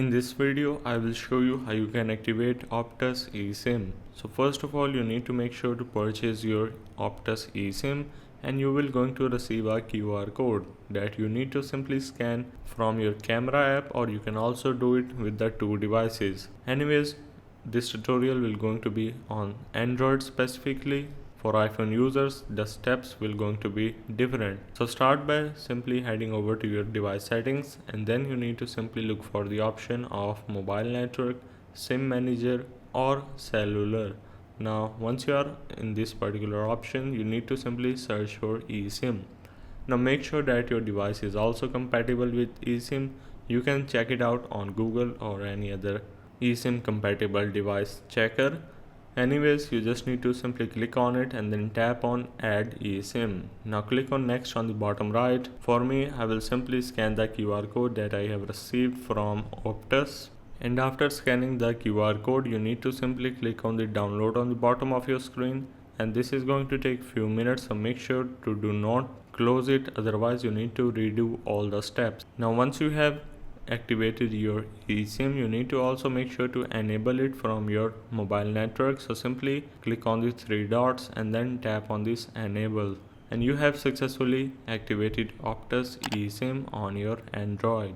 In this video, I will show you how you can activate Optus eSIM. So first of all, you need to make sure to purchase your Optus eSIM and you will going to receive a QR code that you need to simply scan from your camera app, or you can also do it with the two devices. Anyways, this tutorial will going to be on Android specifically. For iPhone users, the steps will going to be different. So start by simply heading over to your device settings, and then you need to simply look for the option of mobile network, SIM manager or cellular. Now once you are in this particular option, you need to simply search for eSIM. Now make sure that your device is also compatible with eSIM. You can check it out on Google or any other eSIM compatible device checker. Anyways, you just need to simply click on it and then tap on add eSIM. Now click on next on the bottom right. For me, I will simply scan the QR code that I have received from Optus. And after scanning the QR code, you need to simply click on the download on the bottom of your screen, and this is going to take few minutes, so make sure to do not close it, otherwise you need to redo all the steps. Now once you have activated your eSIM, you need to also make sure to enable it from your mobile network. So simply click on the three dots and then tap on this enable, and you have successfully activated Optus eSIM on your Android.